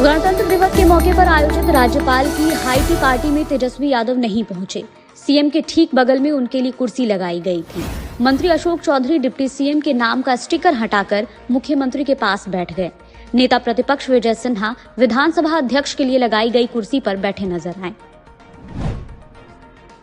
गणतंत्र दिवस के मौके पर आयोजित राज्यपाल की हाई टी पार्टी में तेजस्वी यादव नहीं पहुंचे। सीएम के ठीक बगल में उनके लिए कुर्सी लगाई गई थी। मंत्री अशोक चौधरी डिप्टी सीएम के नाम का स्टिकर हटाकर मुख्यमंत्री के पास बैठ गए। नेता प्रतिपक्ष विजय सिन्हा विधानसभा अध्यक्ष के लिए लगाई गई कुर्सी पर बैठे नजर आए।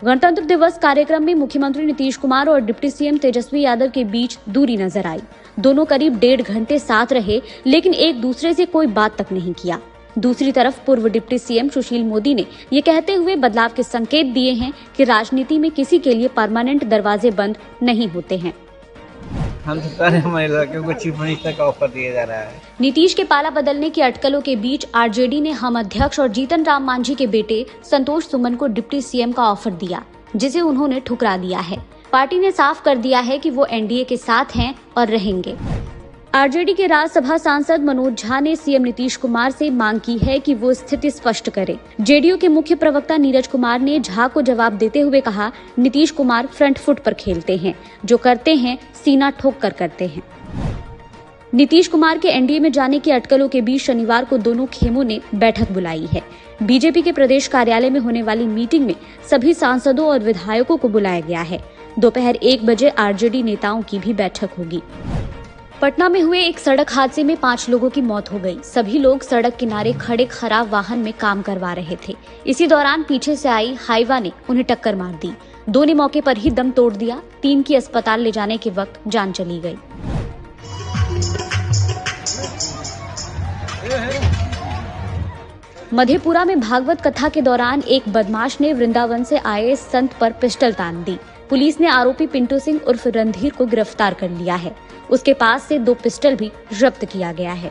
गणतंत्र दिवस कार्यक्रम में मुख्यमंत्री नीतीश कुमार और डिप्टी सीएम तेजस्वी यादव के बीच दूरी नजर आई। दोनों करीब 1.5 घंटे साथ रहे, लेकिन एक दूसरे से कोई बात तक नहीं किया। दूसरी तरफ पूर्व डिप्टी सीएम सुशील मोदी ने ये कहते हुए बदलाव के संकेत दिए हैं कि राजनीति में किसी के लिए परमानेंट दरवाजे बंद नहीं होते हैं। हम तो सारे महिलाओं को चीफ मिनिस्टर का ऑफर दिया जा रहा है। नीतीश के पाला बदलने की अटकलों के बीच आरजेडी ने हम अध्यक्ष और जीतन राम मांझी के बेटे संतोष सुमन को डिप्टी सीएम का ऑफर दिया, जिसे उन्होंने ठुकरा दिया है। पार्टी ने साफ कर दिया है कि वो एनडीए के साथ हैं और रहेंगे। आरजेडी के राज्यसभा सांसद मनोज झा ने सीएम नीतीश कुमार से मांग की है कि वो स्थिति स्पष्ट करें। जेडीयू के मुख्य प्रवक्ता नीरज कुमार ने झा को जवाब देते हुए कहा, नीतीश कुमार फ्रंट फुट पर खेलते हैं, जो करते हैं सीना ठोक कर करते हैं। नीतीश कुमार के एनडीए में जाने की अटकलों के बीच शनिवार को दोनों खेमों ने बैठक बुलाई है। बीजेपी के प्रदेश कार्यालय में होने वाली मीटिंग में सभी सांसदों और विधायकों को बुलाया गया है। दोपहर 1 बजे आरजेडी नेताओं की भी बैठक होगी। पटना में हुए एक सड़क हादसे में 5 लोगों की मौत हो गई। सभी लोग सड़क किनारे खड़े खराब वाहन में काम करवा रहे थे। इसी दौरान पीछे से आई हाईवा ने उन्हें टक्कर मार दी। 2 ने मौके पर ही दम तोड़ दिया। 3 की अस्पताल ले जाने के वक्त जान चली गई। मधेपुरा में भागवत कथा के दौरान एक बदमाश ने वृंदावन से आए संत पर पिस्टल तान दी। पुलिस ने आरोपी पिंटू सिंह उर्फ रणधीर को गिरफ्तार कर लिया है। उसके पास से 2 पिस्टल भी जब्त किया गया है।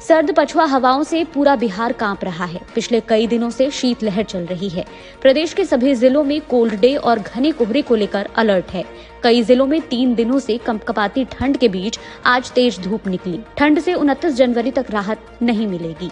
सर्द पछुआ हवाओं से पूरा बिहार कांप रहा है। पिछले कई दिनों से शीतलहर चल रही है। प्रदेश के सभी जिलों में कोल्ड डे और घने कोहरे को लेकर अलर्ट है। कई जिलों में 3 दिनों से कंपकपाती ठंड के बीच आज तेज धूप निकली। ठंड से 29 जनवरी तक राहत नहीं मिलेगी।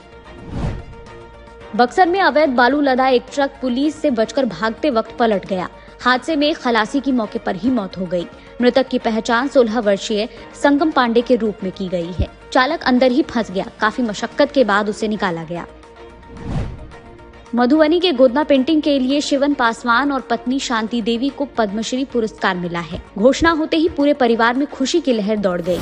बक्सर में अवैध बालू लदा एक ट्रक पुलिस से बचकर भागते वक्त पलट गया। हादसे में खलासी की मौके पर ही मौत हो गई। मृतक की पहचान 16 वर्षीय संगम पांडे के रूप में की गई है। चालक अंदर ही फंस गया। काफी मशक्कत के बाद उसे निकाला गया। मधुबनी के गोदना पेंटिंग के लिए शिवन पासवान और पत्नी शांति देवी को पद्मश्री पुरस्कार मिला है। घोषणा होते ही पूरे परिवार में खुशी की लहर दौड़ गई।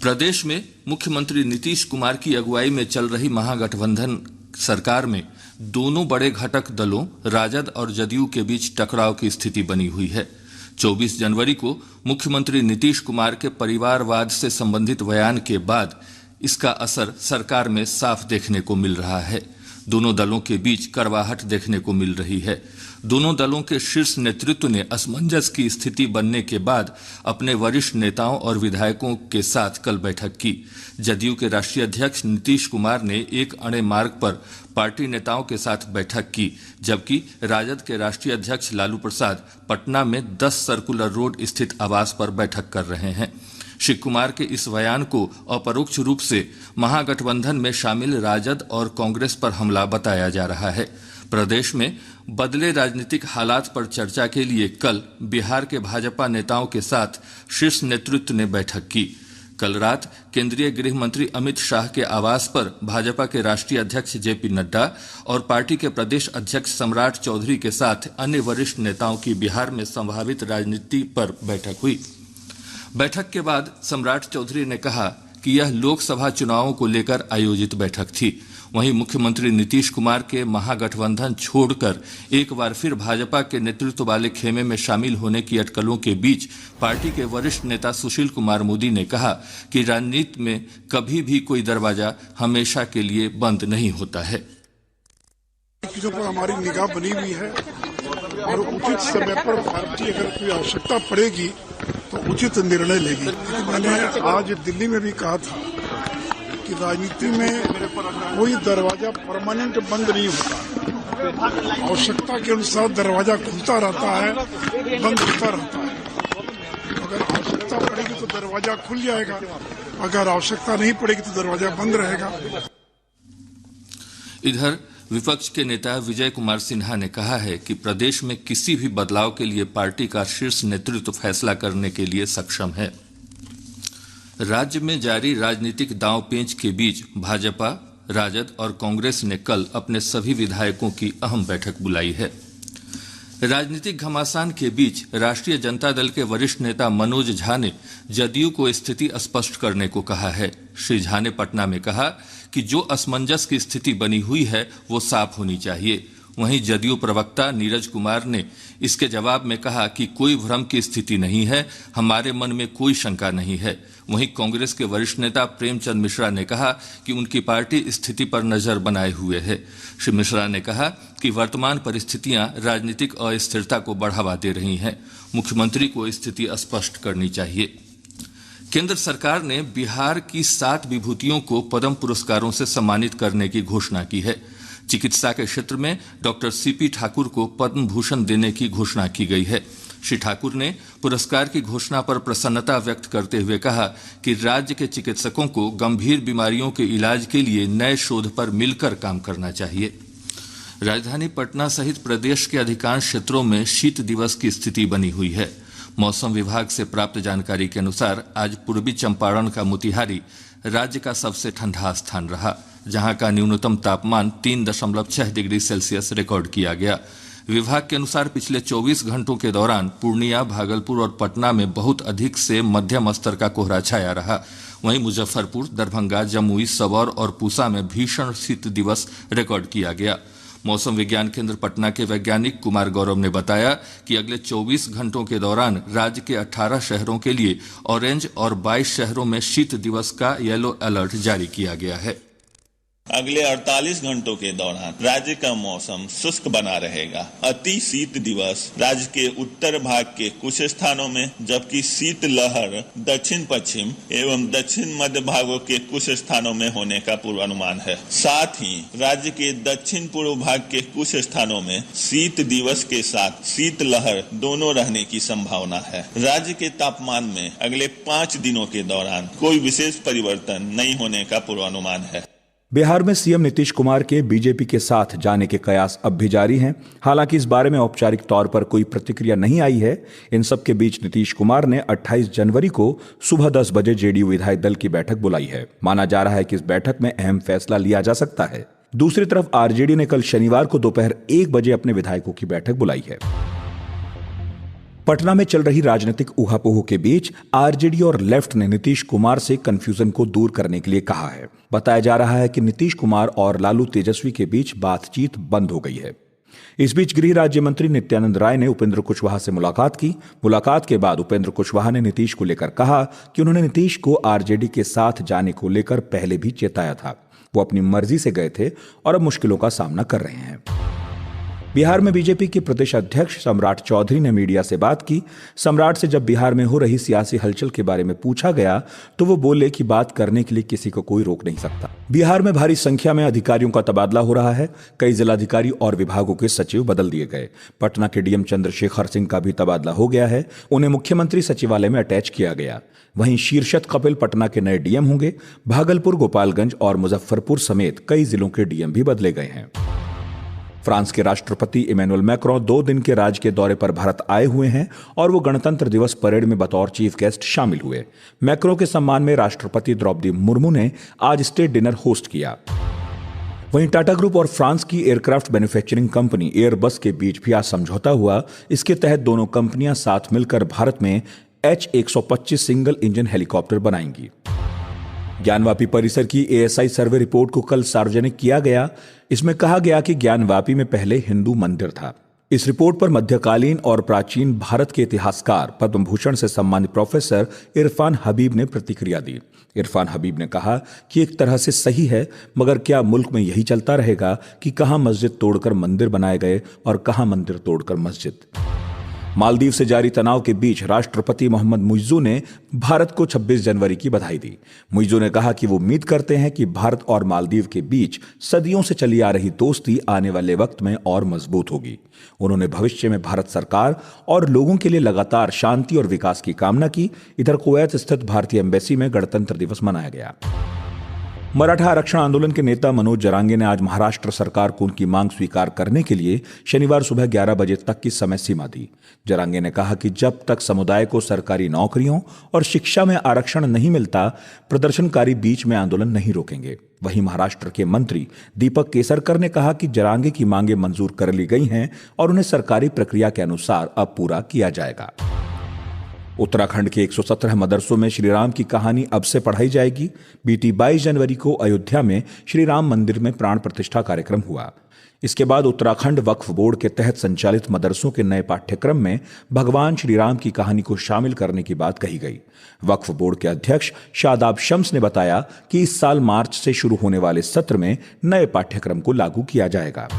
प्रदेश में मुख्यमंत्री नीतीश कुमार की अगुवाई में चल रही महागठबंधन सरकार में दोनों बड़े घटक दलों राजद और जदयू के बीच टकराव की स्थिति बनी हुई है। 24 जनवरी को मुख्यमंत्री नीतीश कुमार के परिवारवाद से संबंधित बयान के बाद इसका असर सरकार में साफ देखने को मिल रहा है। दोनों दलों के बीच कड़वाहट देखने को मिल रही है। दोनों दलों के शीर्ष नेतृत्व ने असमंजस की स्थिति बनने के बाद अपने वरिष्ठ नेताओं और विधायकों के साथ कल बैठक की। जदयू के राष्ट्रीय अध्यक्ष नीतीश कुमार ने एक अणे मार्ग पर पार्टी नेताओं के साथ बैठक की, जबकि राजद के राष्ट्रीय अध्यक्ष लालू प्रसाद पटना में 10 सर्कुलर रोड स्थित आवास पर बैठक कर रहे हैं। श्री कुमार के इस बयान को अपरोक्ष रूप से महागठबंधन में शामिल राजद और कांग्रेस पर हमला बताया जा रहा है। प्रदेश में बदले राजनीतिक हालात पर चर्चा के लिए कल बिहार के भाजपा नेताओं के साथ शीर्ष नेतृत्व ने बैठक की। कल रात केंद्रीय गृह मंत्री अमित शाह के आवास पर भाजपा के राष्ट्रीय अध्यक्ष जेपी नड्डा और पार्टी के प्रदेश अध्यक्ष सम्राट चौधरी के साथ अन्य वरिष्ठ नेताओं की बिहार में संभावित राजनीति पर बैठक हुई। बैठक के बाद सम्राट चौधरी ने कहा कि यह लोकसभा चुनावों को लेकर आयोजित बैठक थी। वहीं मुख्यमंत्री नीतीश कुमार के महागठबंधन छोड़कर एक बार फिर भाजपा के नेतृत्व वाले खेमे में शामिल होने की अटकलों के बीच पार्टी के वरिष्ठ नेता सुशील कुमार मोदी ने कहा कि राजनीति में कभी भी कोई दरवाजा हमेशा के लिए बंद नहीं होता है। चीजों पर हमारी निगाह बनी हुई है और उचित समय पर पार्टी अगर कोई आवश्यकता पड़ेगी तो उचित निर्णय लेगी। मैंने आज दिल्ली में भी कहा था कि राजनीति में कोई दरवाजा परमानेंट बंद नहीं होता। आवश्यकता के अनुसार दरवाजा खुलता रहता है, बंद होता रहता है। अगर आवश्यकता पड़ेगी तो दरवाजा खुल जाएगा, अगर आवश्यकता नहीं पड़ेगी तो दरवाजा बंद रहेगा। इधर विपक्ष के नेता विजय कुमार सिन्हा ने कहा है कि प्रदेश में किसी भी बदलाव के लिए पार्टी का शीर्ष नेतृत्व फैसला करने के लिए सक्षम है। राज्य में जारी राजनीतिक दांव-पेंच के बीच भाजपा, राजद और कांग्रेस ने कल अपने सभी विधायकों की अहम बैठक बुलाई है। राजनीतिक घमासान के बीच राष्ट्रीय जनता दल के वरिष्ठ नेता मनोज झा ने जदयू को स्थिति स्पष्ट करने को कहा है। श्री झा ने पटना में कहा कि जो असमंजस की स्थिति बनी हुई है वो साफ होनी चाहिए। वहीं जदयू प्रवक्ता नीरज कुमार ने इसके जवाब में कहा कि कोई भ्रम की स्थिति नहीं है, हमारे मन में कोई शंका नहीं है। वहीं कांग्रेस के वरिष्ठ नेता प्रेमचंद मिश्रा ने कहा कि उनकी पार्टी स्थिति पर नजर बनाए हुए है। श्री मिश्रा ने कहा कि वर्तमान परिस्थितियां राजनीतिक अस्थिरता को बढ़ावा दे रही हैं, मुख्यमंत्री को स्थिति स्पष्ट करनी चाहिए। केंद्र सरकार ने बिहार की 7 विभूतियों को पद्म पुरस्कारों से सम्मानित करने की घोषणा की है। चिकित्सा के क्षेत्र में डॉक्टर सीपी ठाकुर को पद्म भूषण देने की घोषणा की गई है। श्री ठाकुर ने पुरस्कार की घोषणा पर प्रसन्नता व्यक्त करते हुए कहा कि राज्य के चिकित्सकों को गंभीर बीमारियों के इलाज के लिए नए शोध पर मिलकर काम करना चाहिए। राजधानी पटना सहित प्रदेश के अधिकांश क्षेत्रों में शीत दिवस की स्थिति बनी हुई है। मौसम विभाग से प्राप्त जानकारी के अनुसार आज पूर्वी चंपारण का मोतिहारी राज्य का सबसे ठंडा स्थान रहा, जहां का न्यूनतम तापमान 3.6 डिग्री सेल्सियस रिकॉर्ड किया गया। विभाग के अनुसार पिछले 24 घंटों के दौरान पूर्णिया, भागलपुर और पटना में बहुत अधिक से मध्यम स्तर का कोहरा छाया रहा। वहीं मुजफ्फरपुर, दरभंगा, जमुई, सबौर और पूसा में भीषण शीत दिवस रिकॉर्ड किया गया। मौसम विज्ञान केंद्र पटना के वैज्ञानिक कुमार गौरव ने बताया कि अगले 24 घंटों के दौरान राज्य के 18 शहरों के लिए ऑरेंज और 22 शहरों में शीत दिवस का येलो अलर्ट जारी किया गया है। अगले 48 घंटों के दौरान राज्य का मौसम शुष्क बना रहेगा। अति शीत दिवस राज्य के उत्तर भाग के कुछ स्थानों में, जबकि शीत लहर दक्षिण पश्चिम एवं दक्षिण मध्य भागों के कुछ स्थानों में होने का पूर्वानुमान है। साथ ही राज्य के दक्षिण पूर्व भाग के कुछ स्थानों में शीत दिवस के साथ शीत लहर दोनों रहने की संभावना है। राज्य के तापमान में अगले 5 दिनों के दौरान कोई विशेष परिवर्तन नहीं होने का पूर्वानुमान है। बिहार में सीएम नीतीश कुमार के बीजेपी के साथ जाने के कयास अब भी जारी हैं। हालांकि इस बारे में औपचारिक तौर पर कोई प्रतिक्रिया नहीं आई है। इन सब के बीच नीतीश कुमार ने 28 जनवरी को सुबह 10 बजे जेडीयू विधायक दल की बैठक बुलाई है। माना जा रहा है कि इस बैठक में अहम फैसला लिया जा सकता है। दूसरी तरफ आरजेडी ने कल शनिवार को दोपहर 1 बजे अपने विधायकों की बैठक बुलाई है। पटना में चल रही राजनीतिक ऊहापोह के बीच आरजेडी और लेफ्ट ने नीतीश कुमार से कंफ्यूजन को दूर करने के लिए कहा है। बताया जा रहा है कि नीतीश कुमार और लालू तेजस्वी के बीच बातचीत बंद हो गई है। इस बीच गृह राज्य मंत्री नित्यानंद राय ने उपेंद्र कुशवाहा से मुलाकात की। मुलाकात के बाद उपेंद्र कुशवाहा ने नीतीश को लेकर कहा कि उन्होंने नीतीश को आरजेडी के साथ जाने को लेकर पहले भी चेताया था। वो अपनी मर्जी से गए थे और अब मुश्किलों का सामना कर रहे हैं। बिहार में बीजेपी के प्रदेश अध्यक्ष सम्राट चौधरी ने मीडिया से बात की। सम्राट से जब बिहार में हो रही सियासी हलचल के बारे में पूछा गया तो वो बोले कि बात करने के लिए किसी को कोई रोक नहीं सकता। बिहार में भारी संख्या में अधिकारियों का तबादला हो रहा है। कई जिलाधिकारी और विभागों के सचिव बदल दिए गए। पटना के डीएम चंद्रशेखर सिंह का भी तबादला हो गया है। उन्हें मुख्यमंत्री सचिवालय में अटैच किया गया। वहीं शीर्षत कपिल पटना के नए डीएम होंगे। भागलपुर, गोपालगंज और मुजफ्फरपुर समेत कई जिलों के डीएम भी बदले गए हैं। फ्रांस के राष्ट्रपति इमैनुअल मैक्रों 2 दिन के राज्य के दौरे पर भारत आए हुए हैं और वो गणतंत्र दिवस परेड में बतौर चीफ गेस्ट शामिल हुए। मैक्रों के सम्मान में राष्ट्रपति द्रौपदी मुर्मू ने आज स्टेट डिनर होस्ट किया। वहीं टाटा ग्रुप और फ्रांस की एयरक्राफ्ट मैन्युफैक्चरिंग कंपनी एयरबस के बीच भी आज समझौता हुआ। इसके तहत दोनों कंपनियां साथ मिलकर भारत में H-125 सिंगल इंजन हेलीकॉप्टर बनाएंगी। ज्ञानवापी परिसर की एएसआई सर्वे रिपोर्ट को कल सार्वजनिक किया गया। इसमें कहा गया कि ज्ञानवापी में पहले हिंदू मंदिर था। इस रिपोर्ट पर मध्यकालीन और प्राचीन भारत के इतिहासकार पद्म भूषण से सम्मानित प्रोफेसर इरफान हबीब ने प्रतिक्रिया दी। इरफान हबीब ने कहा कि एक तरह से सही है, मगर क्या मुल्क में यही चलता रहेगा कि कहां मस्जिद तोड़कर मंदिर बनाए गए और कहां मंदिर तोड़कर मस्जिद। मालदीव से जारी तनाव के बीच राष्ट्रपति मोहम्मद मुइज़्ज़ू ने भारत को 26 जनवरी की बधाई दी। मुइज़्ज़ू ने कहा कि वो उम्मीद करते हैं कि भारत और मालदीव के बीच सदियों से चली आ रही दोस्ती आने वाले वक्त में और मजबूत होगी। उन्होंने भविष्य में भारत सरकार और लोगों के लिए लगातार शांति और विकास की कामना की। इधर कुवैत स्थित भारतीय एम्बेसी में गणतंत्र दिवस मनाया गया। मराठा आरक्षण आंदोलन के नेता मनोज जरांगे ने आज महाराष्ट्र सरकार को उनकी मांग स्वीकार करने के लिए शनिवार सुबह 11 बजे तक की समय सीमा दी। जरांगे ने कहा कि जब तक समुदाय को सरकारी नौकरियों और शिक्षा में आरक्षण नहीं मिलता, प्रदर्शनकारी बीच में आंदोलन नहीं रोकेंगे। वहीं महाराष्ट्र के मंत्री दीपक केसरकर ने कहा कि जरांगे की मांगें मंजूर कर ली गई हैं और उन्हें सरकारी प्रक्रिया के अनुसार अब पूरा किया जाएगा। उत्तराखंड के 117 मदरसों में श्रीराम की कहानी अब से पढ़ाई जाएगी। बीती 22 जनवरी को अयोध्या में श्री राम मंदिर में प्राण प्रतिष्ठा कार्यक्रम हुआ। इसके बाद उत्तराखंड वक्फ बोर्ड के तहत संचालित मदरसों के नए पाठ्यक्रम में भगवान श्री राम की कहानी को शामिल करने की बात कही गई। वक्फ बोर्ड के अध्यक्ष शादाब शम्स ने बताया कि इस साल मार्च से शुरू होने वाले सत्र में नए पाठ्यक्रम को लागू किया जाएगा।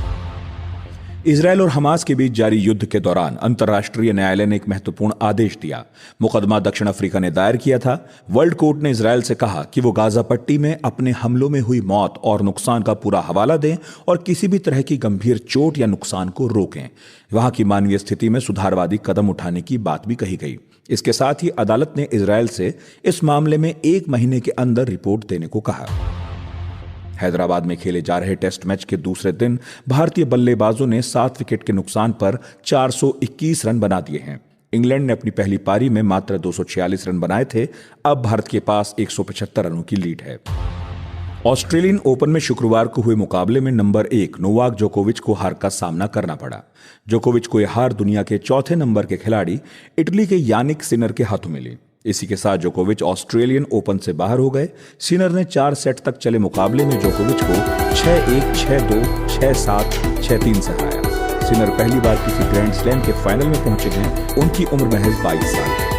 इजरायल और हमास के बीच जारी युद्ध के दौरान अंतर्राष्ट्रीय न्यायालय ने एक महत्वपूर्ण आदेश दिया। मुकदमा दक्षिण अफ्रीका ने दायर किया था। वर्ल्ड कोर्ट ने इजरायल से कहा कि वो गाजा पट्टी में अपने हमलों में हुई मौत और नुकसान का पूरा हवाला दें और किसी भी तरह की गंभीर चोट या नुकसान को रोकें। वहां की मानवीय स्थिति में सुधारवादी कदम उठाने की बात भी कही गई। इसके साथ ही अदालत ने इजरायल से इस मामले में 1 महीने के अंदर रिपोर्ट देने को कहा। हैदराबाद में खेले जा रहे टेस्ट मैच के दूसरे दिन भारतीय बल्लेबाजों ने 7 विकेट के नुकसान पर 421 रन बना दिए हैं। इंग्लैंड ने अपनी पहली पारी में मात्र 246 रन बनाए थे। अब भारत के पास 175 रनों की लीड है। ऑस्ट्रेलियन ओपन में शुक्रवार को हुए मुकाबले में नंबर 1 नोवाक जोकोविच को हार का सामना करना पड़ा। जोकोविच को यह हार दुनिया के चौथे नंबर के खिलाड़ी इटली के यानिक सिनर के हाथों मिली। इसी के साथ जोकोविच ऑस्ट्रेलियन ओपन से बाहर हो गए। सिनर ने 4 सेट तक चले मुकाबले में जोकोविच को 6-1, 6-2, 6-7, 6-3 से हराया। सिनर पहली बार किसी ग्रैंड स्लैम के फाइनल में पहुंचे हैं। उनकी उम्र महज 22 साल है।